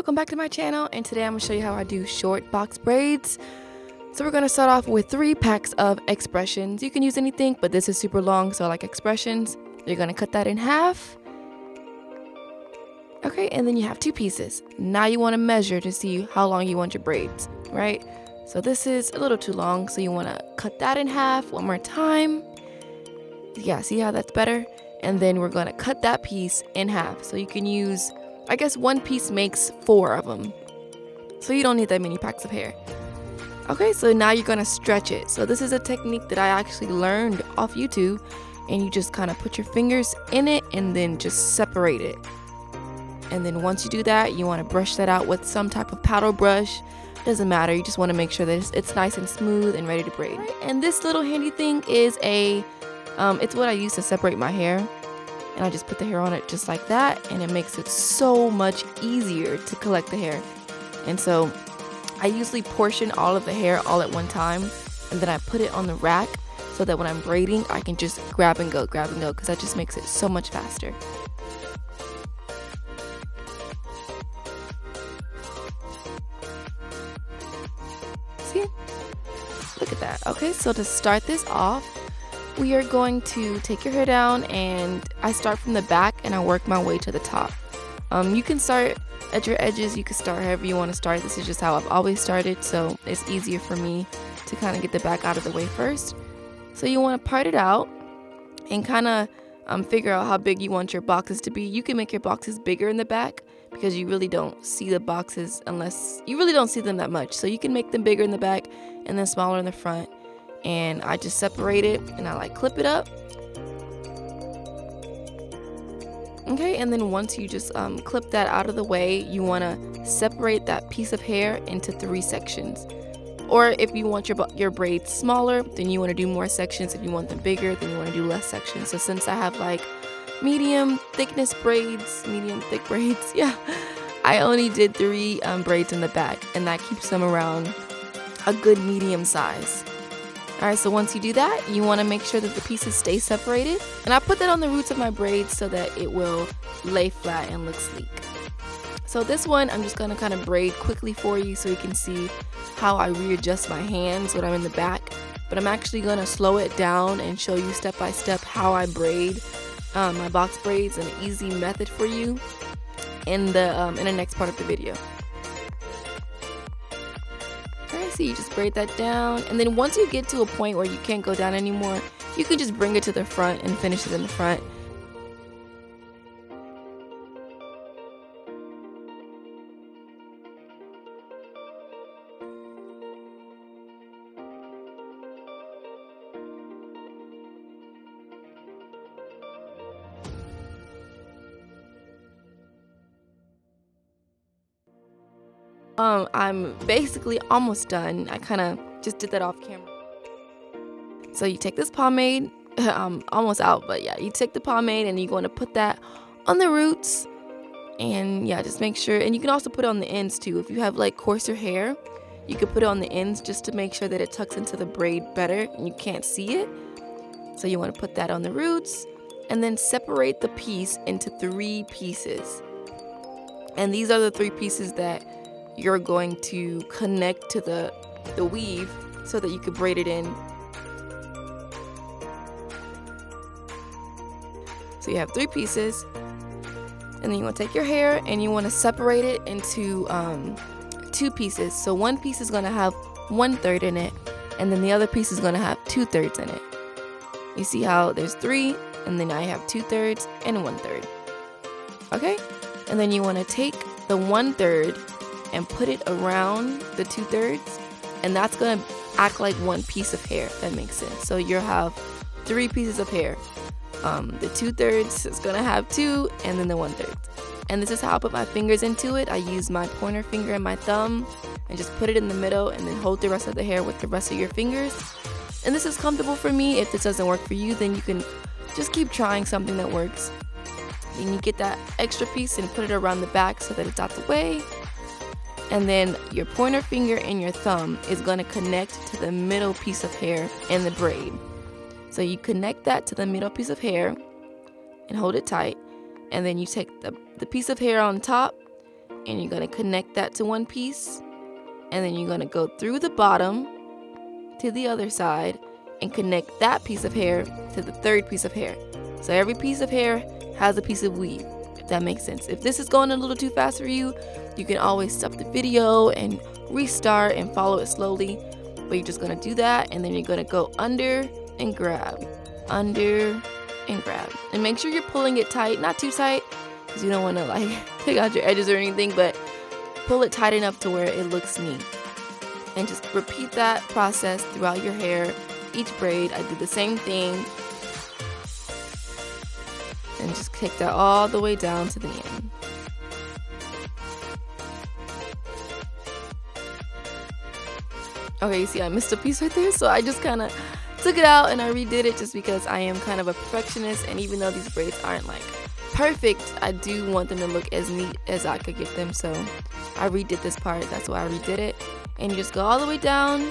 welcome back to my channel, and today I'm going to show you how I do short box braids. So we're going to start off with 3 packs of expressions. You can use anything, but this is super long, so I like expressions. You're going to cut that in half. Okay, and then you have 2 pieces. Now you want to measure to see how long you want your braids, right? So this is a little too long, so you want to cut that in half one more time. Yeah, see how that's better? And then we're going to cut that piece in half. So you can use, I guess 1 piece makes 4 of them. So you don't need that many packs of hair. Okay, so now you're going to stretch it. So this is a technique that I actually learned off YouTube. And you just kind of put your fingers in it and then just separate it. And then once you do that, you want to brush that out with some type of paddle brush. Doesn't matter, you just want to make sure that it's nice and smooth and ready to braid. And this little handy thing is it's what I use to separate my hair. And I just put the hair on it just like that, and it makes it so much easier to collect the hair. And so I usually portion all of the hair all at one time, and then I put it on the rack so that when I'm braiding, I can just grab and go, because that just makes it so much faster. See? Look at that. Okay, so to start this off, we are going to take your hair down, and I start from the back and I work my way to the top. You can start at your edges, you can start however you want to start. This is just how I've always started, so it's easier for me to kind of get the back out of the way first. So you want to part it out and kind of figure out how big you want your boxes to be. You can make your boxes bigger in the back because you really don't see the boxes unless you really don't see them that much. So you can make them bigger in the back and then smaller in the front. And I just separate it and I clip it up. Okay, and then once you just clip that out of the way, you want to separate that piece of hair into 3 sections. Or if you want your braids smaller, then you want to do more sections. If you want them bigger, then you want to do less sections. So since I have medium thick braids, yeah, I only did 3 braids in the back, and that keeps them around a good medium size. Alright, so once you do that, you want to make sure that the pieces stay separated. And I put that on the roots of my braids so that it will lay flat and look sleek. So this one, I'm just going to kind of braid quickly for you so you can see how I readjust my hands when I'm in the back. But I'm actually going to slow it down and show you step by step how I braid my box braids, an easy method for you in the next part of the video. Alright, so you just braid that down, and then once you get to a point where you can't go down anymore, you can just bring it to the front and finish it in the front. I'm basically almost done. I kind of just did that off camera. So you take this pomade, I'm almost out, but yeah, you take the pomade and you're going to put that on the roots. And yeah, just make sure, and you can also put it on the ends too. If you have coarser hair, you can put it on the ends just to make sure that it tucks into the braid better and you can't see it. So you want to put that on the roots and then separate the piece into 3 pieces. And these are the 3 pieces that you're going to connect to the weave so that you can braid it in. So you have 3 pieces, and then you want to take your hair and you want to separate it into 2 pieces. So one piece is going to have 1/3 in it, and then the other piece is going to have 2/3 in it. You see how there's 3, and then I have 2/3 and 1/3. Okay, and then you want to take the 1/3 and put it around the 2/3, and that's going to act like 1 piece of hair. That makes sense. So you'll have 3 pieces of hair. The 2/3 is going to have 2, and then the 1/3. And this is how I put my fingers into it. I use my pointer finger and my thumb and just put it in the middle and then hold the rest of the hair with the rest of your fingers. And this is comfortable for me. If this doesn't work for you, then you can just keep trying something that works. Then you get that extra piece and put it around the back so that it's out the way. And then your pointer finger and your thumb is going to connect to the middle piece of hair in the braid. So you connect that to the middle piece of hair and hold it tight. And then you take the piece of hair on top and you're going to connect that to one piece, and then you're going to go through the bottom to the other side and connect that piece of hair to the third piece of hair. So every piece of hair has a piece of weave, if that makes sense. If this is going a little too fast for you, you can always stop the video and restart and follow it slowly. But you're just going to do that, and then you're going to go under and grab, under and grab. And make sure you're pulling it tight, not too tight, because you don't want to like take out your edges or anything, but pull it tight enough to where it looks neat. And just repeat that process throughout your hair. Each braid, I do the same thing. And just take that all the way down to the end. Okay, you see I missed a piece right there, so I just kind of took it out and I redid it just because I am kind of a perfectionist, and even though these braids aren't like perfect, I do want them to look as neat as I could get them, so I redid this part. That's why I redid it. And you just go all the way down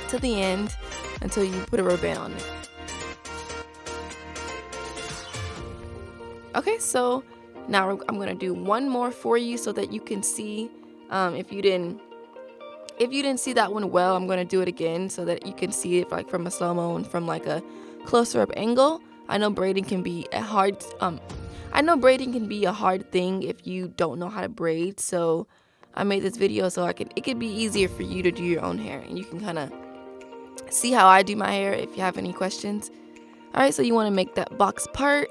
to the end until you put a rubber band on it. Okay, so now I'm going to do one more for you so that you can see. If you didn't see that one well, I'm going to do it again so that you can see it like from a slow-mo and from like a closer up angle. I know braiding can be a hard thing if you don't know how to braid, so I made this video so it could be easier for you to do your own hair, and you can kind of see how I do my hair if you have any questions. Alright, so you want to make that box part,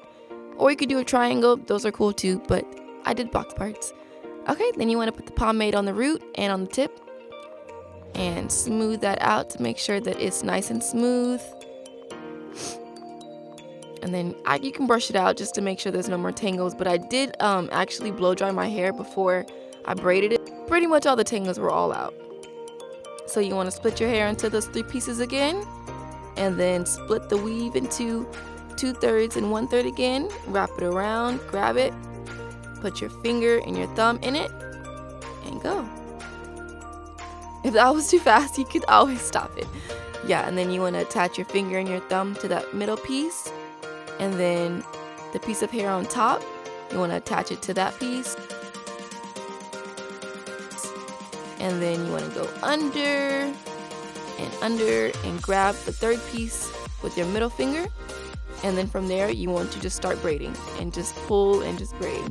or you could do a triangle. Those are cool too, but I did box parts. Okay, then you want to put the pomade on the root and on the tip and smooth that out to make sure that it's nice and smooth. And then you can brush it out just to make sure there's no more tangles, but I did actually blow dry my hair before I braided it. Pretty much all the tangles were all out. So you want to split your hair into those 3 pieces again, and then split the weave into 2/3 and 1/3 again. Wrap it around, grab it, put your finger and your thumb in it, and go. If that was too fast, you could always stop it. Yeah, and then you want to attach your finger and your thumb to that middle piece, and then the piece of hair on top, you want to attach it to that piece. And then you want to go under and grab the 3rd piece with your middle finger. And then from there, you want to just start braiding and just pull and just braid.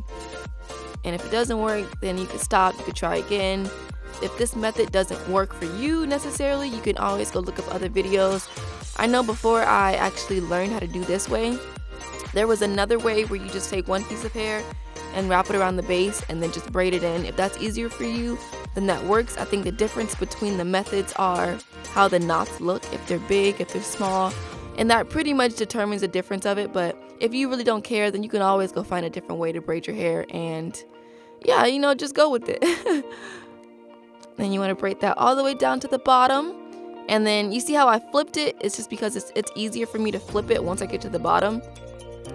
And if it doesn't work, then you can stop, you could try again. If this method doesn't work for you necessarily, you can always go look up other videos. I know before I actually learned how to do this way, there was another way where you just take one piece of hair and wrap it around the base and then just braid it in. If that's easier for you, then that works. I think the difference between the methods are how the knots look, if they're big, if they're small, and that pretty much determines the difference of it. But if you really don't care, then you can always go find a different way to braid your hair, and yeah, just go with it. Then you want to braid that all the way down to the bottom, and then you see how I flipped it? It's just because it's easier for me to flip it once I get to the bottom.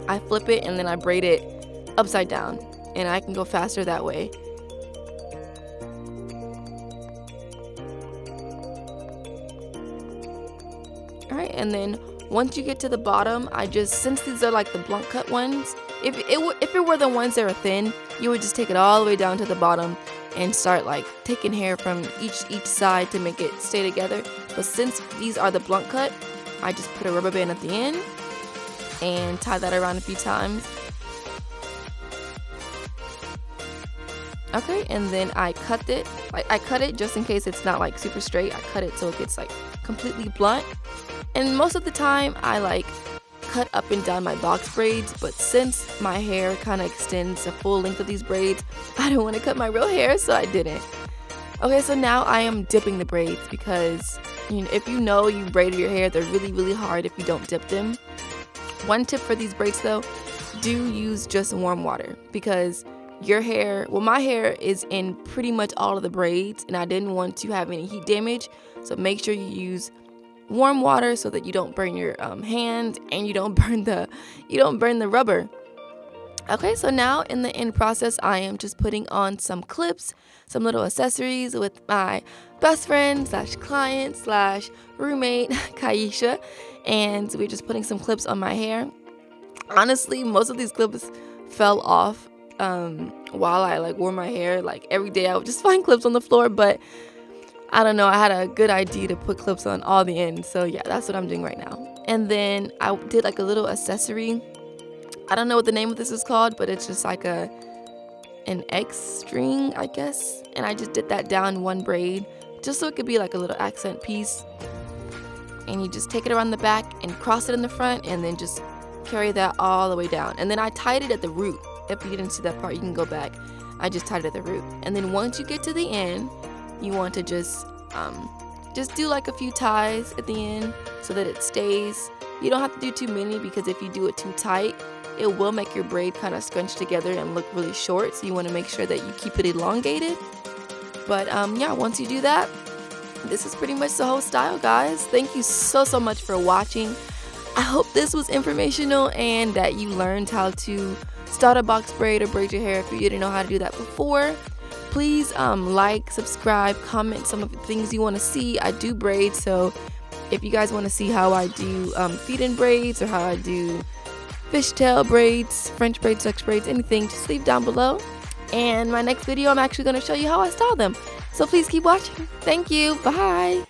I flip it and then I braid it upside down, and I can go faster that way. Alright, and then once you get to the bottom, since these are like the blunt cut ones, if it were the ones that are thin, you would just take it all the way down to the bottom and start like taking hair from each side to make it stay together. But since these are the blunt cut, I just put a rubber band at the end and tie that around a few times. Okay, and then I cut it. I cut it just in case it's not like super straight. I cut it so it gets like completely blunt. And most of the time I like cut up and down my box braids, but since my hair kind of extends the full length of these braids, I don't want to cut my real hair, so I didn't. Okay, so now I am dipping the braids because if you braided your hair, they're really, really hard if you don't dip them. One tip for these braids though, do use just warm water, because my hair is in pretty much all of the braids, and I didn't want to have any heat damage, so make sure you use warm water so that you don't burn your hand and you don't burn the rubber. Okay, so now in the end process, I am just putting on some clips, some little accessories with my best friend / client / roommate Kaisha, and we're just putting some clips on my hair. Honestly, most of these clips fell off while I like wore my hair. Like every day I would just find clips on the floor, but I don't know, I had a good idea to put clips on all the ends. So yeah, that's what I'm doing right now. And then I did like a little accessory. I don't know what the name of this is called, but it's just like an X string, I guess. And I just did that down one braid just so it could be like a little accent piece. And you just take it around the back and cross it in the front, and then just carry that all the way down. And then I tied it at the root. If you didn't see that part, you can go back. I just tied it at the root. And then once you get to the end, you want to just do like a few ties at the end so that it stays. You don't have to do too many, because if you do it too tight, it will make your braid kind of scrunch together and look really short. So you want to make sure that you keep it elongated. But yeah, once you do that, this is pretty much the whole style, guys. Thank you so much for watching. I hope this was informational and that you learned how to start a box braid or braid your hair if you didn't know how to do that before. Please like, subscribe, comment some of the things you want to see. I do braids, so if you guys want to see how I do feed-in braids or how I do fishtail braids, French braids, Dutch braids, anything, just leave down below. And my next video, I'm actually going to show you how I style them. So please keep watching. Thank you. Bye.